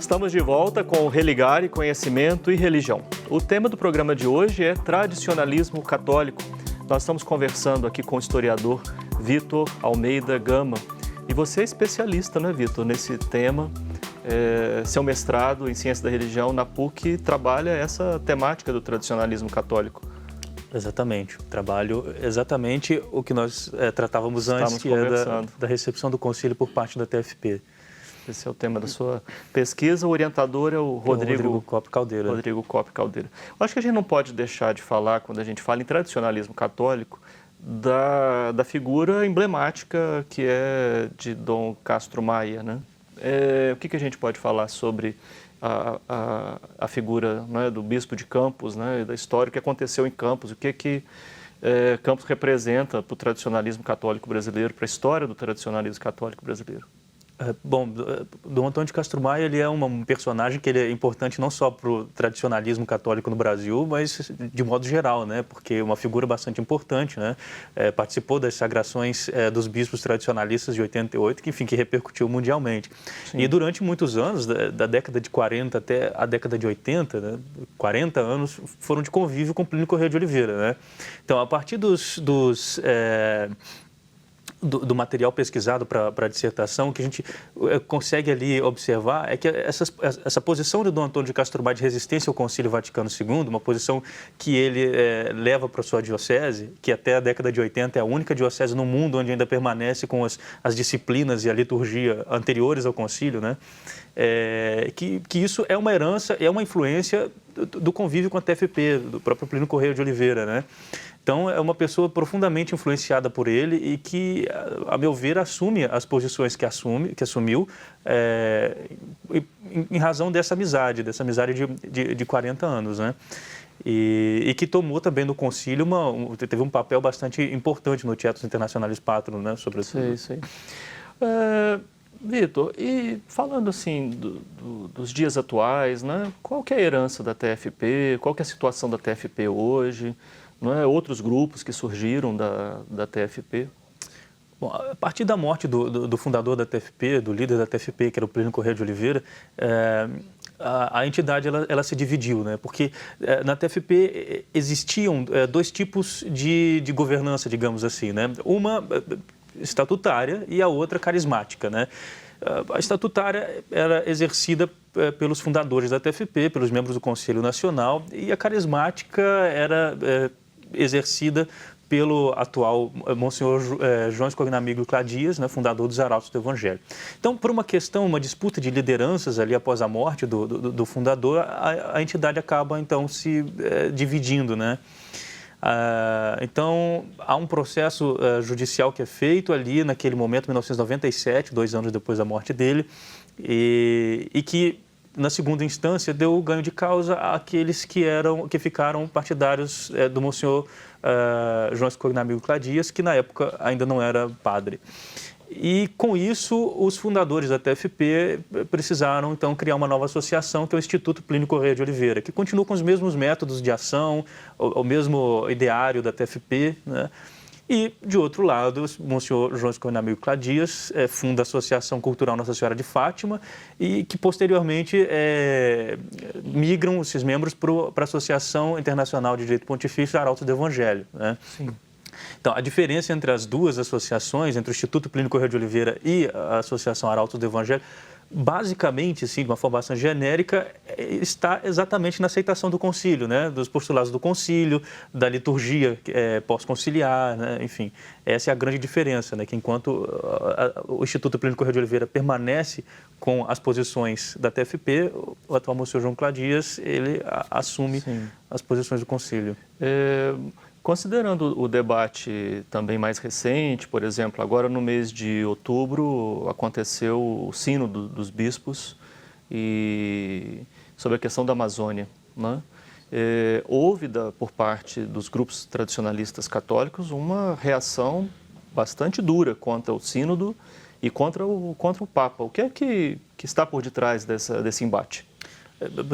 Estamos de volta com o Religare, Conhecimento e Religião. O tema do programa de hoje é tradicionalismo católico. Nós estamos conversando aqui com o historiador Vitor Almeida Gama. E você é especialista, né, Vitor, nesse tema. Seu mestrado em Ciência da Religião na PUC trabalha essa temática do tradicionalismo católico. Exatamente. Trabalho exatamente o que nós tratávamos antes, que é da recepção do concílio por parte da TFP. Esse é o tema da sua pesquisa. O orientador é o Rodrigo Coppi Caldeira. Rodrigo Coppi Caldeira. Eu acho que a gente não pode deixar de falar, quando a gente fala em tradicionalismo católico, da figura emblemática que é de Dom Castro Maia, né? O que a gente pode falar sobre a figura, né, do bispo de Campos, né, da história que aconteceu em Campos, o que Campos representa para o tradicionalismo católico brasileiro, para a história do tradicionalismo católico brasileiro? Bom, Dom Antônio de Castro Maia, ele é um personagem que ele é importante não só para o tradicionalismo católico no Brasil, mas de modo geral, né? Porque é uma figura bastante importante, né? Participou das sagrações dos bispos tradicionalistas de 88, que repercutiu mundialmente. Sim. E durante muitos anos, da década de 40 até a década de 80, né? 40 anos, foram de convívio com Plínio Corrêa de Oliveira, né? Então, a partir do material pesquisado para a dissertação, que a gente consegue ali observar é que essa posição de Dom Antônio de Castro Maia de resistência ao Concílio Vaticano II, uma posição que ele leva para a sua diocese, que até a década de 80 é a única diocese no mundo onde ainda permanece com as disciplinas e a liturgia anteriores ao concílio, né? Que isso é uma herança, é uma influência do convívio com a TFP, do próprio Plínio Corrêa de Oliveira, né? Então, é uma pessoa profundamente influenciada por ele e que, a meu ver, assume as posições que assumiu em razão dessa amizade de 40 anos, né? E que tomou também no concílio, teve um papel bastante importante no Tietos Internationalis Patrum, né? Sobretudo. Sim. Vitor, e falando assim dos dias atuais, né? Qual que é a herança da TFP? Qual que é a situação da TFP hoje? Não é? Outros grupos que surgiram da TFP? Bom, a partir da morte do fundador da TFP, do líder da TFP, que era o Plínio Corrêa de Oliveira, a entidade ela se dividiu, né? Porque na TFP existiam dois tipos de governança, digamos assim, né? Uma estatutária e a outra carismática, né? A estatutária era exercida pelos fundadores da TFP, pelos membros do Conselho Nacional, e a carismática era exercida pelo atual Monsenhor João Escognamigo Cladias, né, fundador dos Arautos do Evangelho. Então, por uma disputa de lideranças ali após a morte do fundador, a entidade acaba, então, se dividindo, né? Então, há um processo judicial que é feito ali naquele momento, 1997, 2 anos depois da morte dele, e que, na segunda instância, deu o ganho de causa àqueles que ficaram partidários do Monsenhor João Escognamigo Cladias, que na época ainda não era padre. E, com isso, os fundadores da TFP precisaram, então, criar uma nova associação, que é o Instituto Plínio Corrêa de Oliveira, que continua com os mesmos métodos de ação, o mesmo ideário da TFP, né? E, de outro lado, o Monsenhor João Escognamigo Cladias funda a Associação Cultural Nossa Senhora de Fátima e que, posteriormente, migram esses membros para a Associação Internacional de Direito Pontifício Arautos do Evangelho, né? Sim. Então, a diferença entre as duas associações, entre o Instituto Plínio Corrêa de Oliveira e a Associação Arautos do Evangelho, basicamente, sim, de uma formação genérica, está exatamente na aceitação do concílio, né? Dos postulados do concílio, da liturgia pós-conciliar, né? Enfim, essa é a grande diferença, né? Que enquanto o Instituto Plínio Corrêa de Oliveira permanece com as posições da TFP, o atual Monsenhor João Cladias, ele assume as posições do concílio. Considerando o debate também mais recente, por exemplo, agora no mês de outubro aconteceu o Sínodo dos Bispos sobre a questão da Amazônia, né? Houve por parte dos grupos tradicionalistas católicos uma reação bastante dura contra o Sínodo e contra o Papa. O que é que está por detrás desse embate?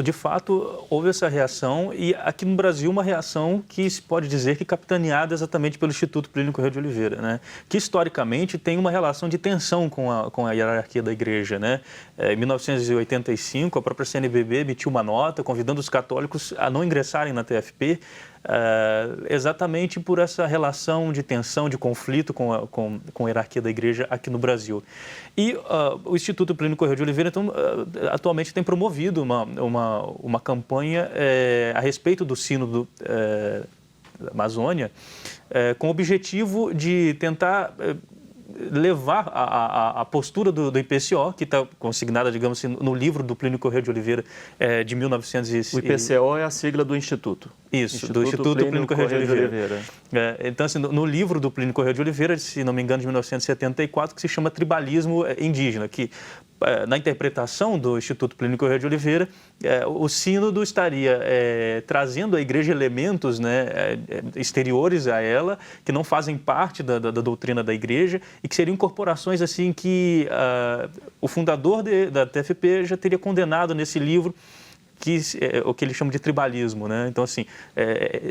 de fato, houve essa reação e aqui no Brasil uma reação que se pode dizer que capitaneada exatamente pelo Instituto Plínio Corrêa de Oliveira, né? Que historicamente tem uma relação de tensão com a hierarquia da igreja, né? Em 1985, a própria CNBB emitiu uma nota convidando os católicos a não ingressarem na TFP, exatamente por essa relação de tensão, de conflito com a hierarquia da igreja aqui no Brasil. E o Instituto Plínio Corrêa de Oliveira, então, atualmente tem promovido uma campanha a respeito do Sínodo da Amazônia, com o objetivo de tentar levar a postura do IPCO, que está consignada, digamos assim, no livro do Plínio Corrêa de Oliveira de 1900. O IPCO é a sigla do Instituto. Isso, do Instituto Plínio Corrêa de Oliveira. Então, assim, no livro do Plínio Corrêa de Oliveira, se não me engano, de 1974, que se chama Tribalismo Indígena, que na interpretação do Instituto Plínio Corrêa de Oliveira, o sínodo estaria trazendo à igreja elementos, né, exteriores a ela, que não fazem parte da doutrina da igreja e que seriam incorporações assim que o fundador da TFP já teria condenado nesse livro, o que ele chama de tribalismo, né? Então, assim,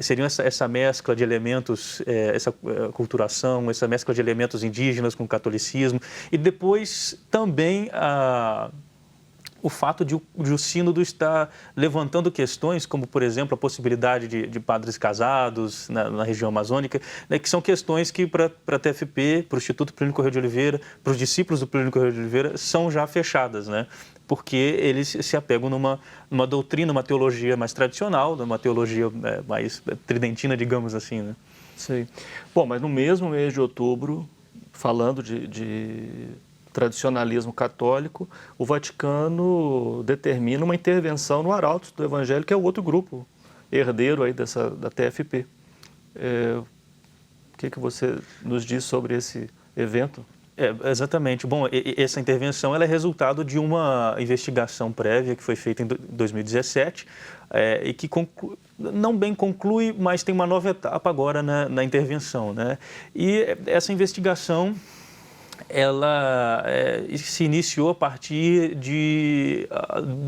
seriam essa mescla de elementos, essa culturação, essa mescla de elementos indígenas com o catolicismo e depois também o fato de o sínodo estar levantando questões como, por exemplo, a possibilidade de padres casados na região amazônica, né, que são questões que para a TFP, para o Instituto Plínio Corrêa de Oliveira, para os discípulos do Plínio Corrêa de Oliveira, são já fechadas, né? Porque eles se apegam numa doutrina, uma teologia mais tradicional, numa teologia mais tridentina, digamos assim, né? Sim. Bom, mas no mesmo mês de outubro, falando de tradicionalismo católico, o Vaticano determina uma intervenção no Arautos do Evangelho, que é o outro grupo herdeiro aí da TFP. O que você nos diz sobre esse evento? Exatamente. Bom, essa intervenção ela é resultado de uma investigação prévia que foi feita em 2017 e que não bem conclui, mas tem uma nova etapa agora na intervenção, né? E essa investigação ela se iniciou a partir de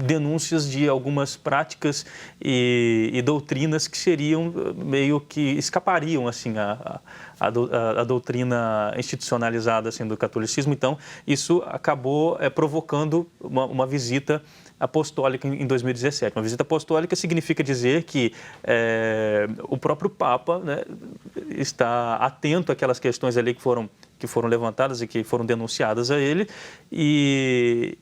denúncias de algumas práticas e doutrinas que seriam meio que escapariam assim a doutrina institucionalizada assim, do catolicismo. Então, isso acabou provocando uma visita apostólica em 2017. Uma visita apostólica significa dizer que o próprio Papa, né, está atento àquelas questões ali que foram levantadas e que foram denunciadas a ele, e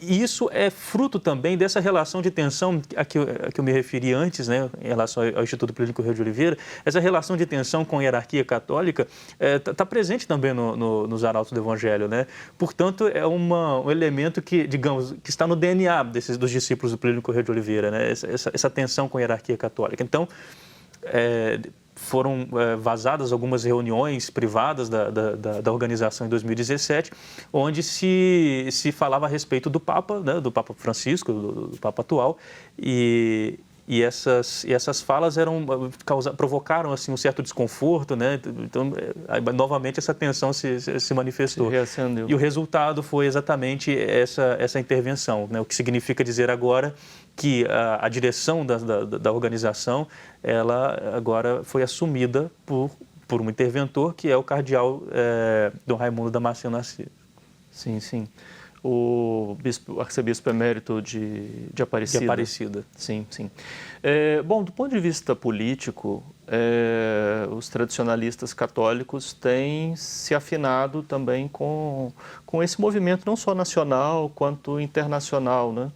isso é fruto também dessa relação de tensão a que eu me referi antes, né, em relação ao Instituto Plínio Corrêa de Oliveira. Essa relação de tensão com a hierarquia católica está presente também nos Arautos do Evangelho, né? Portanto, é um elemento que, digamos, que está no DNA dos discípulos do Plínio Corrêa de Oliveira, né? Essa tensão com a hierarquia católica. Então, foram vazadas algumas reuniões privadas da organização em 2017, onde se falava a respeito do Papa, né, do Papa Francisco, do Papa atual, e essas falas provocaram assim, um certo desconforto, né? Então, novamente, essa tensão se manifestou. Se reacendeu. E o resultado foi exatamente essa intervenção, né? O que significa dizer agora que a direção da organização, ela agora foi assumida por um interventor, que é o cardeal Dom Raimundo Damasceno Nascimento. Sim, sim. O arcebispo emérito de Aparecida. De Aparecida. Sim, sim. Bom, do ponto de vista político, os tradicionalistas católicos têm se afinado também com esse movimento, não só nacional quanto internacional, né?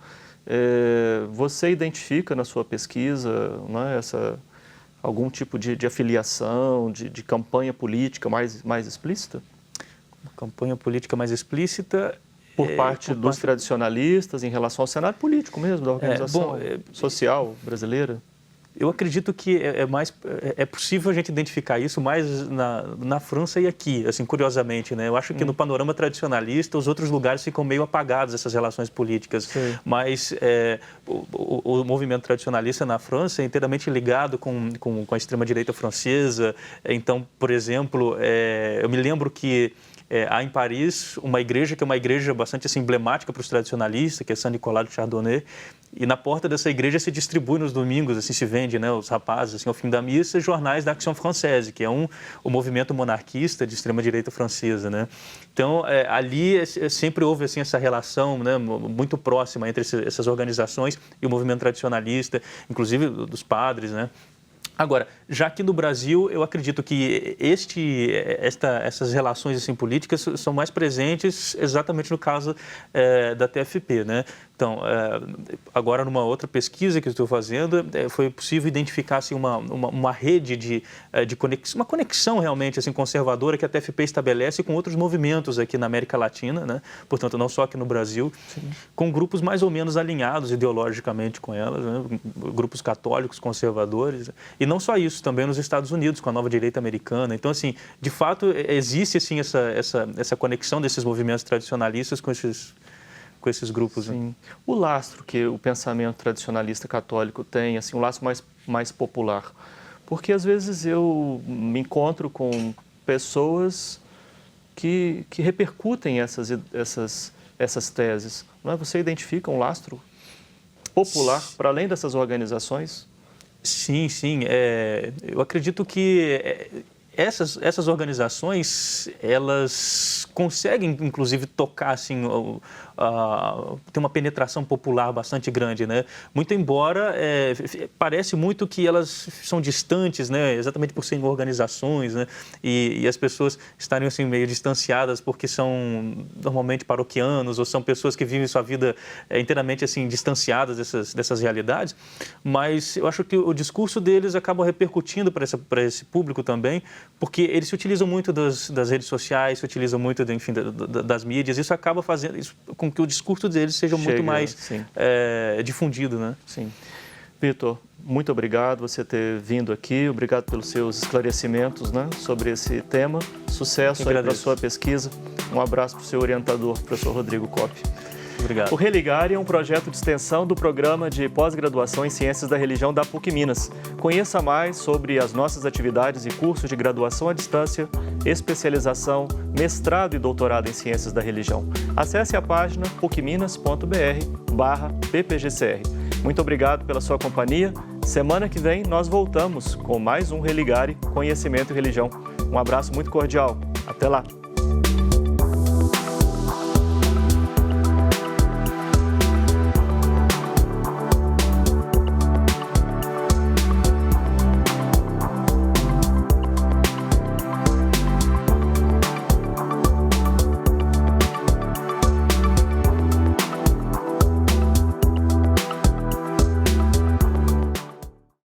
Você identifica na sua pesquisa, né, algum tipo de afiliação, de campanha política mais explícita? Uma campanha política mais explícita... Por parte dos tradicionalistas em relação ao cenário político mesmo, da organização social brasileira? Eu acredito que é possível a gente identificar isso mais na França e aqui, assim, curiosamente, né? Eu acho que no panorama tradicionalista os outros lugares ficam meio apagados, essas relações políticas. Sim. Mas o movimento tradicionalista na França é inteiramente ligado com a extrema-direita francesa. Então, por exemplo, eu me lembro que há em Paris uma igreja que é uma igreja bastante assim, emblemática para os tradicionalistas, que é Saint-Nicolas de Chardonnay, E na porta dessa igreja se distribui nos domingos, assim, se vende, né, os rapazes, assim, ao fim da missa, jornais da Action Française, que é o movimento monarquista de extrema-direita francesa, né? Então, ali sempre houve, assim, essa relação, né, muito próxima entre essas organizações e o movimento tradicionalista, inclusive dos padres, né? Agora, já aqui no Brasil, eu acredito que essas relações assim, políticas são mais presentes exatamente no caso da TFP, né? Então, agora numa outra pesquisa que eu estou fazendo, foi possível identificar assim, uma rede de conexão, uma conexão realmente assim, conservadora que a TFP estabelece com outros movimentos aqui na América Latina, né? Portanto, não só aqui no Brasil, sim, com grupos mais ou menos alinhados ideologicamente com elas, né? Grupos católicos, conservadores. E não só isso, também nos Estados Unidos, com a nova direita americana. Então, assim, de fato, existe assim, essa conexão desses movimentos tradicionalistas com esses grupos. Sim. Né? O lastro que o pensamento tradicionalista católico tem, assim, um laço mais popular. Porque, às vezes, eu me encontro com pessoas que repercutem essas teses. Não é? Você identifica um lastro popular para além dessas organizações? Sim, sim. Eu acredito que essas organizações, elas conseguem, inclusive, tocar, assim, ter uma penetração popular bastante grande, né? Muito embora parece muito que elas são distantes, né? Exatamente por serem organizações, né? E as pessoas estarem assim meio distanciadas porque são normalmente paroquianos ou são pessoas que vivem sua vida inteiramente assim distanciadas dessas realidades. Mas eu acho que o discurso deles acaba repercutindo para esse público também, porque eles se utilizam muito das redes sociais, se utilizam muito, enfim, das mídias. Isso acaba fazendo com que o discurso deles seja muito mais difundido, né? Sim. Vitor, muito obrigado por você ter vindo aqui, obrigado pelos seus esclarecimentos, né, sobre esse tema. Sucesso aí para a sua pesquisa. Um abraço para o seu orientador, professor Rodrigo Coppi. Obrigado. O Religare é um projeto de extensão do programa de pós-graduação em Ciências da Religião da PUC Minas. Conheça mais sobre as nossas atividades e cursos de graduação à distância, especialização, mestrado e doutorado em Ciências da Religião. Acesse a página pucminas.br/ppgcr. Muito obrigado pela sua companhia. Semana que vem nós voltamos com mais um Religare, Conhecimento e Religião. Um abraço muito cordial. Até lá!